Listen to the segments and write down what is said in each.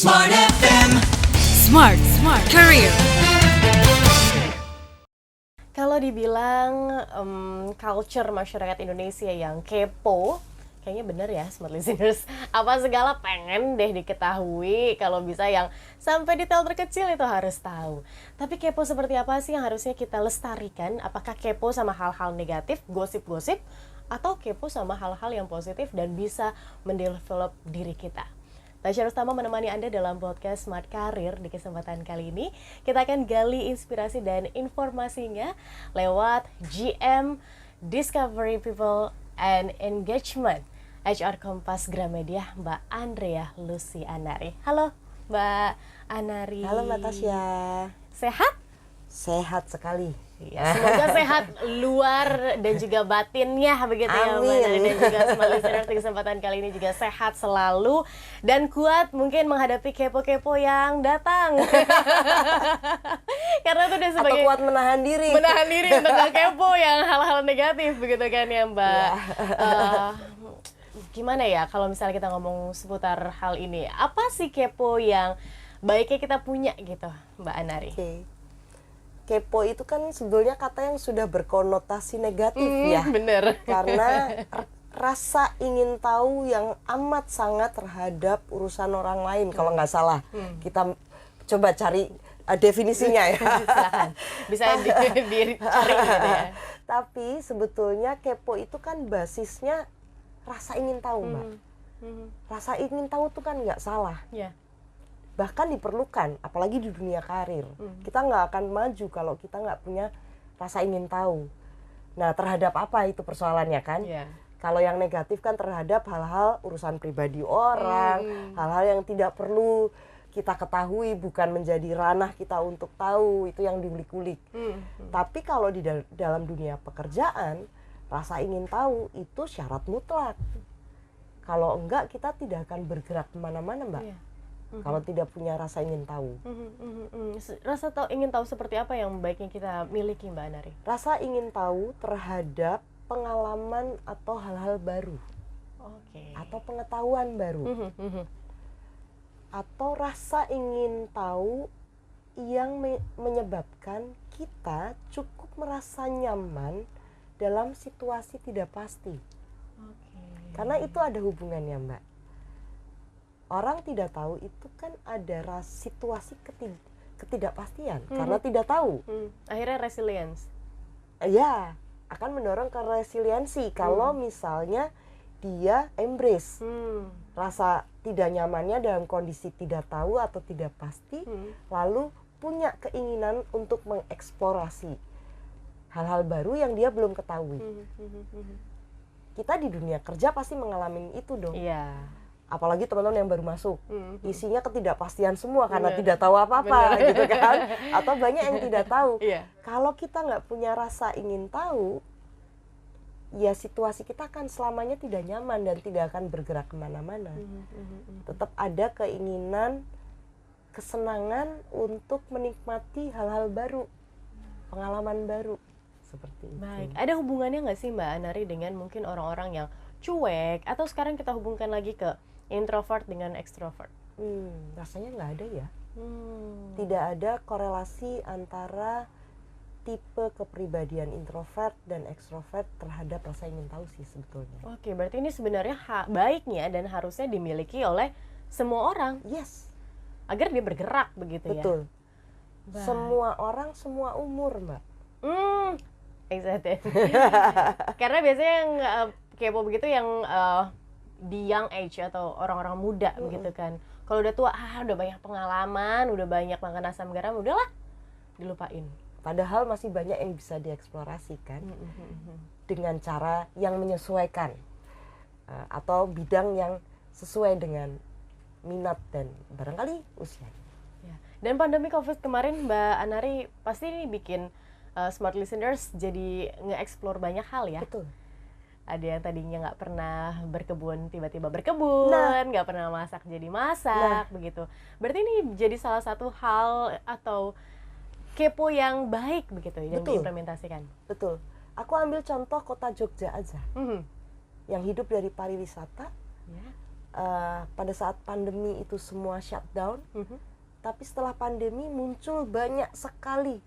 Smart FM. Smart Career. Kalau dibilang culture masyarakat Indonesia yang kepo, kayaknya bener ya smart listeners. Apa segala pengen deh diketahui, kalau bisa yang sampai detail terkecil itu harus tahu. Tapi kepo seperti apa sih yang harusnya kita lestarikan? Apakah kepo sama hal-hal negatif, gosip-gosip, atau kepo sama hal-hal yang positif dan bisa mendevelop diri kita? Tasya Rustama menemani Anda dalam podcast Smart Career. Di kesempatan kali ini, kita akan gali inspirasi dan informasinya lewat GM Discovery People and Engagement HR Kompas Gramedia, Mbak Andrea Lucy Anari. Halo Mbak Anari. Halo Mbak Tasya. Sehat? Sehat sekali. Ya, semoga sehat luar dan juga batinnya begitu ya Mbak Nari, dan juga smart listeners di kesempatan kali ini juga sehat selalu dan kuat mungkin menghadapi kepo-kepo yang datang. Karena itu udah sebagai atau kuat menahan diri untuk gak kepo yang hal-hal negatif begitu kan ya Mbak. Gimana ya kalau misalnya kita ngomong seputar hal ini, apa sih kepo yang baiknya kita punya gitu Mbak Anari? Kepo itu kan sebetulnya kata yang sudah berkonotasi negatif ya. Bener. Karena rasa ingin tahu yang amat sangat terhadap urusan orang lain kalau nggak salah. Kita coba cari definisinya ya. Silakan. Bisa dicari gitu ya. Tapi sebetulnya kepo itu kan basisnya rasa ingin tahu, Mbak. Rasa ingin tahu tuh kan nggak salah. Yeah. Bahkan diperlukan, apalagi di dunia karir. Kita nggak akan maju kalau kita nggak punya rasa ingin tahu. Nah, terhadap apa itu persoalannya kan? Yeah. Kalau yang negatif kan terhadap hal-hal urusan pribadi orang, hal-hal yang tidak perlu kita ketahui, bukan menjadi ranah kita untuk tahu, itu yang diulik-ulik. Tapi kalau di dalam dunia pekerjaan, rasa ingin tahu itu syarat mutlak. Kalau enggak, kita tidak akan bergerak kemana-mana, Mbak. Yeah. Kalau tidak punya rasa ingin tahu. Rasa ingin tahu seperti apa yang baiknya kita miliki Mbak Anari? Rasa ingin tahu terhadap pengalaman atau hal-hal baru. Atau pengetahuan baru. Atau rasa ingin tahu yang menyebabkan kita cukup merasa nyaman dalam situasi tidak pasti. Karena itu ada hubungannya, Mbak. Orang tidak tahu itu kan ada situasi ketidakpastian karena tidak tahu. Akhirnya resilience. Ya, akan mendorong ke resiliensi kalau misalnya dia embrace rasa tidak nyamannya dalam kondisi tidak tahu atau tidak pasti, lalu punya keinginan untuk mengeksplorasi hal-hal baru yang dia belum ketahui. Kita di dunia kerja pasti mengalami itu dong. Iya. Apalagi teman-teman yang baru masuk, isinya ketidakpastian semua karena tidak tahu apa-apa gitu kan, atau banyak yang tidak tahu. Kalau kita nggak punya rasa ingin tahu, ya situasi kita akan selamanya tidak nyaman dan tidak akan bergerak kemana-mana. Tetap ada keinginan, kesenangan untuk menikmati hal-hal baru, pengalaman baru seperti itu. Baik, ada hubungannya nggak sih Mbak Anari dengan mungkin orang-orang yang cuek, atau sekarang kita hubungkan lagi ke introvert dengan extrovert? Rasanya nggak ada ya. Tidak ada korelasi antara tipe kepribadian introvert dan extrovert terhadap rasa ingin tahu sih sebetulnya. Oke, berarti ini sebenarnya baiknya dan harusnya dimiliki oleh semua orang. Yes. Agar dia bergerak begitu ya. Betul. Semua orang, semua umur, Mbak. Exactly. Karena biasanya yang kepo begitu yang di young age atau orang-orang muda begitu kan. Kalau udah tua, udah banyak pengalaman, udah banyak makan asam garam, udahlah dilupain. Padahal masih banyak yang bisa dieksplorasi kan, dengan cara yang menyesuaikan atau bidang yang sesuai dengan minat dan barangkali usia. Ya. Dan pandemi COVID kemarin Mbak Anari pasti ini bikin smart listeners jadi nge-explore banyak hal ya. Betul. Ada yang tadinya nggak pernah berkebun, tiba-tiba berkebun, nggak pernah masak jadi masak, begitu. Berarti ini jadi salah satu hal atau kepo yang baik begitu yang diimplementasikan. Betul. Aku ambil contoh kota Jogja aja, yang hidup dari pariwisata, pada saat pandemi itu semua shutdown, tapi setelah pandemi muncul banyak sekali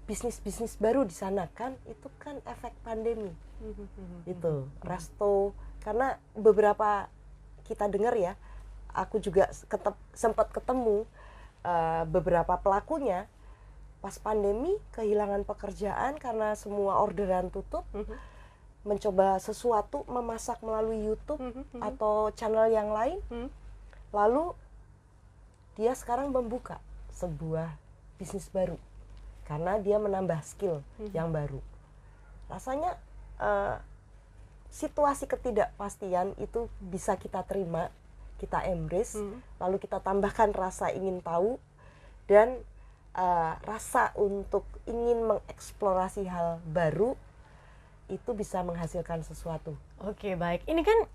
bisnis-bisnis baru di sana kan, itu kan efek pandemi. Itu resto, karena beberapa kita dengar ya, aku juga sempat ketemu beberapa pelakunya pas pandemi kehilangan pekerjaan karena semua orderan tutup. Mencoba sesuatu, memasak melalui YouTube atau channel yang lain, lalu dia sekarang membuka sebuah bisnis baru karena dia menambah skill yang baru. Rasanya situasi ketidakpastian itu bisa kita terima, kita embrace, lalu kita tambahkan rasa ingin tahu dan rasa untuk ingin mengeksplorasi hal baru, itu bisa menghasilkan sesuatu. Oke, baik. Ini kan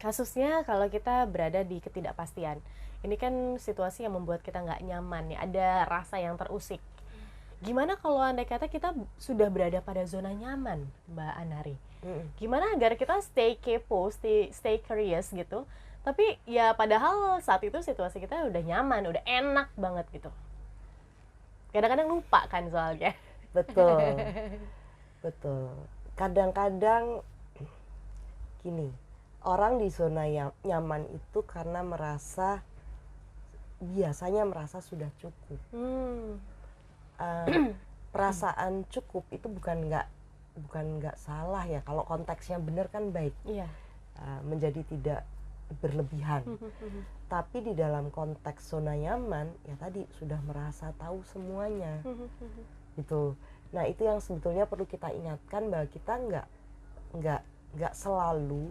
kasusnya kalau kita berada di ketidakpastian. Ini kan situasi yang membuat kita nggak nyaman ya, ada rasa yang terusik. Gimana kalau andai kata kita sudah berada pada zona nyaman, Mbak Anari? Gimana agar kita stay kepo, stay curious gitu, tapi ya padahal saat itu situasi kita udah nyaman, udah enak banget gitu. Kadang-kadang lupa kan soalnya. Betul. Betul. Kadang-kadang gini, orang di zona yang nyaman itu karena biasanya merasa sudah cukup. Perasaan cukup itu bukan nggak salah ya, kalau konteksnya benar kan baik. Menjadi tidak berlebihan. Tapi di dalam konteks zona nyaman ya tadi sudah merasa tahu semuanya. Gitu. Nah, itu yang sebetulnya perlu kita ingatkan, bahwa kita nggak selalu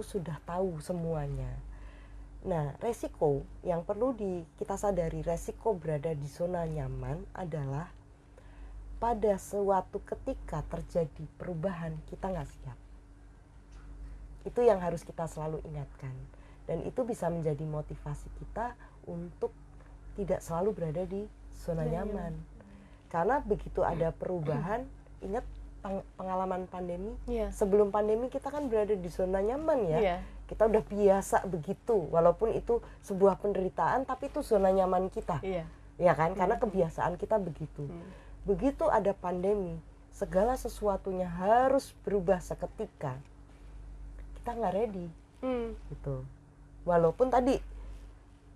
sudah tahu semuanya. Nah, resiko yang perlu kita sadari, resiko berada di zona nyaman adalah pada suatu ketika terjadi perubahan kita nggak siap. Itu yang harus kita selalu ingatkan, dan itu bisa menjadi motivasi kita untuk tidak selalu berada di zona nyaman. Karena begitu ada perubahan, ingat pengalaman pandemi, sebelum pandemi kita kan berada di zona nyaman ya, kita udah biasa begitu, walaupun itu sebuah penderitaan, tapi itu zona nyaman kita, ya kan, karena kebiasaan kita begitu. Begitu ada pandemi, segala sesuatunya harus berubah seketika, kita nggak ready, gitu. Walaupun tadi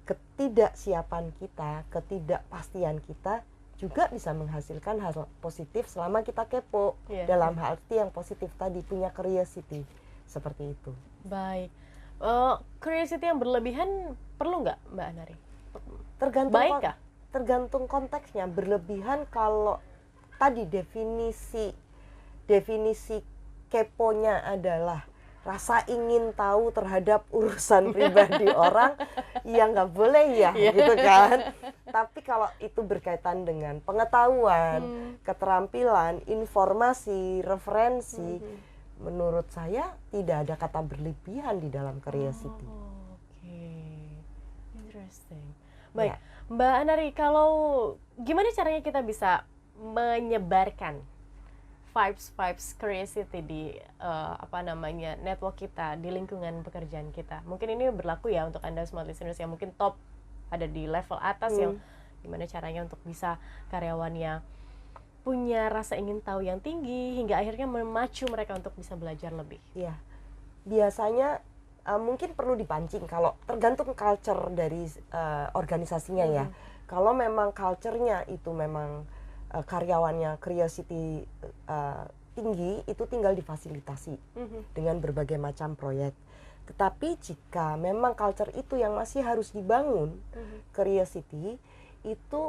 ketidaksiapan kita, ketidakpastian kita juga bisa menghasilkan hal positif selama kita kepo, dalam arti yang positif tadi, punya curiosity, seperti itu. Baik, curiosity yang berlebihan perlu nggak, Mbak Anari? Tergantung konteksnya. Berlebihan kalau tadi definisi keponya adalah rasa ingin tahu terhadap urusan pribadi orang, ya nggak boleh ya, gitu kan. Tapi kalau itu berkaitan dengan pengetahuan, keterampilan, informasi, referensi, menurut saya tidak ada kata berlebihan di dalam curiosity. Interesting. Baik, Mbak Anari, kalau gimana caranya kita bisa menyebarkan vibes curiosity di network kita, di lingkungan pekerjaan kita? Mungkin ini berlaku ya untuk Anda smart listeners yang mungkin top, ada di level atas, yang gimana caranya untuk bisa karyawannya punya rasa ingin tahu yang tinggi hingga akhirnya memacu mereka untuk bisa belajar lebih. Ya, biasanya mungkin perlu dipancing, kalau tergantung culture dari organisasinya ya. Kalau memang culture-nya itu memang karyawannya curiosity tinggi, itu tinggal difasilitasi dengan berbagai macam proyek. Tetapi jika memang culture itu yang masih harus dibangun, curiosity itu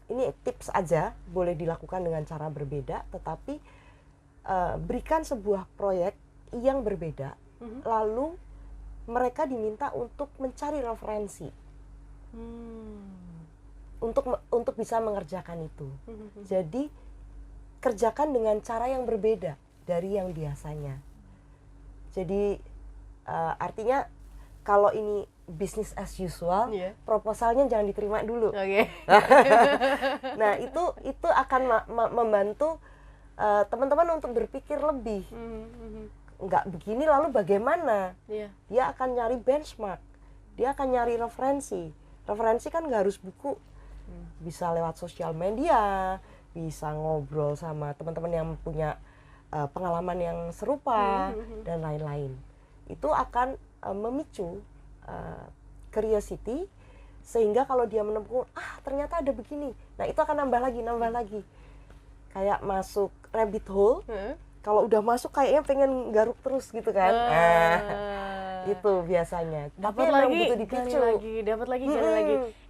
ini tips aja, boleh dilakukan dengan cara berbeda, tetapi berikan sebuah proyek yang berbeda, lalu mereka diminta untuk mencari referensi. Untuk bisa mengerjakan itu. Jadi kerjakan dengan cara yang berbeda dari yang biasanya. Jadi artinya kalau ini business as usual, proposalnya jangan diterima dulu. Nah, itu akan membantu teman-teman untuk berpikir lebih. nggak begini lalu bagaimana? Dia akan nyari benchmark, dia akan nyari referensi. Referensi kan nggak harus buku, bisa lewat sosial media, bisa ngobrol sama teman-teman yang punya pengalaman yang serupa dan lain-lain. Itu akan memicu curiosity, sehingga kalau dia menemukan ternyata ada begini, nah itu akan nambah lagi. Kayak masuk rabbit hole. Kalau udah masuk kayaknya pengen garuk terus gitu kan. Itu biasanya. Dapat lagi, dapat lagi.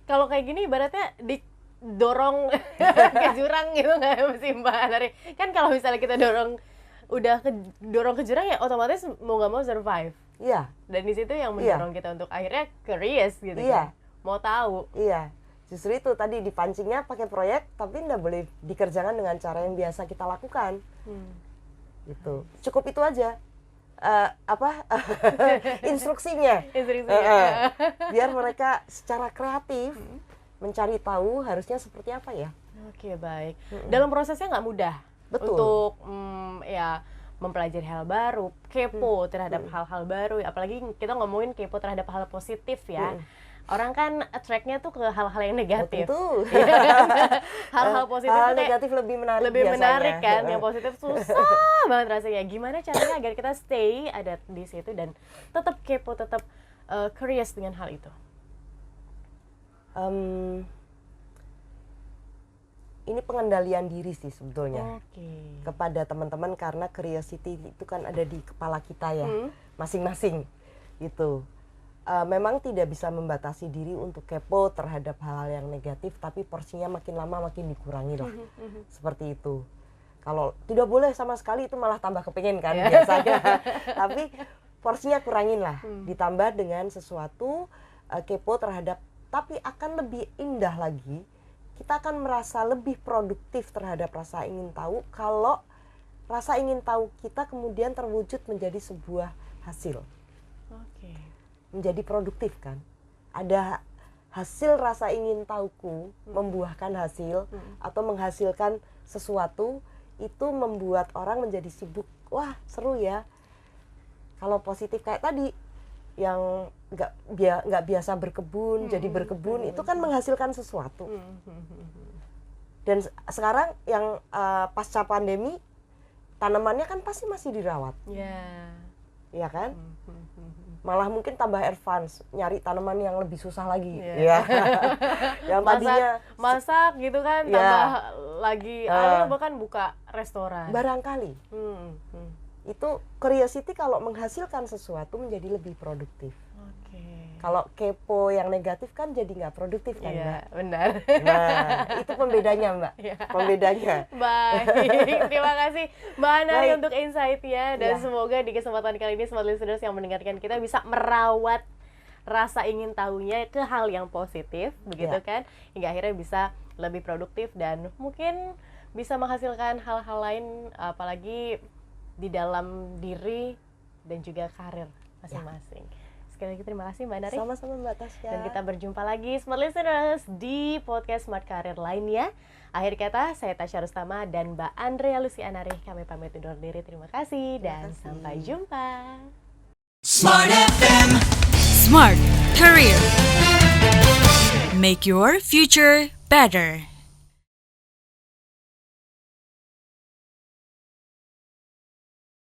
Kalau kayak gini ibaratnya didorong ke jurang gitu nggak sih Mbak Nari? Kan kalau misalnya kita dorong ke jurang ya otomatis mau nggak mau survive. Iya. Dan di situ yang mendorong kita untuk akhirnya curious gitu kan. Mau tahu. Iya. Justru itu tadi dipancingnya pakai proyek, tapi nggak boleh dikerjakan dengan cara yang biasa kita lakukan. Gitu. Cukup itu aja. Instruksinya. Biar mereka secara kreatif mencari tahu harusnya seperti apa ya. Oke, baik. Dalam prosesnya nggak mudah. Betul. Untuk mempelajari hal baru, kepo terhadap hal-hal baru, apalagi kita ngomongin kepo terhadap hal positif ya. Orang kan attract-nya tuh ke hal-hal yang negatif. Tentu. Hal-hal positif hal tuh negatif lebih menarik lebih biasanya. menarik kan, yang positif susah banget rasanya. Gimana caranya agar kita stay ada di situ dan tetap kepo, tetap curious dengan hal itu? Ini pengendalian diri sih sebetulnya. Kepada teman-teman, karena curiosity itu kan ada di kepala kita ya, masing-masing gitu. Memang tidak bisa membatasi diri untuk kepo terhadap hal-hal yang negatif, tapi porsinya makin lama makin dikurangi lah. Seperti itu. Kalau tidak boleh sama sekali itu malah tambah kepengen kan biasanya. Tapi porsinya kurangin lah, ditambah dengan sesuatu kepo terhadap, tapi akan lebih indah lagi. Kita akan merasa lebih produktif terhadap rasa ingin tahu kalau rasa ingin tahu kita kemudian terwujud menjadi sebuah hasil. Menjadi produktif kan. Ada hasil rasa ingin tahuku membuahkan hasil atau menghasilkan sesuatu, itu membuat orang menjadi sibuk. Wah, seru ya. Kalau positif kayak tadi yang nggak biasa berkebun jadi berkebun, itu kan menghasilkan sesuatu. Dan sekarang yang pasca pandemi tanamannya kan pasti masih dirawat. Iya kan? Malah mungkin tambah advance, nyari tanaman yang lebih susah lagi. Yang tadinya masak gitu kan, tambah lagi bahkan buka restoran. Barangkali. Itu curiosity kalau menghasilkan sesuatu menjadi lebih produktif. Kalau kepo yang negatif kan jadi nggak produktif kan, Mbak? Benar. Nah, itu pembedanya, Mbak. Pembedanya. Baik, terima kasih Mbak Nari untuk insight-nya, dan semoga di kesempatan kali ini smart listeners yang mendengarkan kita bisa merawat rasa ingin tahunya ke hal yang positif, begitu kan? Hingga akhirnya bisa lebih produktif dan mungkin bisa menghasilkan hal-hal lain, apalagi di dalam diri dan juga karir masing-masing. Sekali lagi terima kasih Mbak Nari. Sama-sama Mbak Tasya. Dan kita berjumpa lagi Smart Listeners di podcast Smart Career lainnya. Akhir kata, saya Tasya Rustama dan Mbak Andrea Lucianari. Kami pamit undur diri. Terima kasih dan sampai jumpa. Smart FM. Smart Career. Make your future better.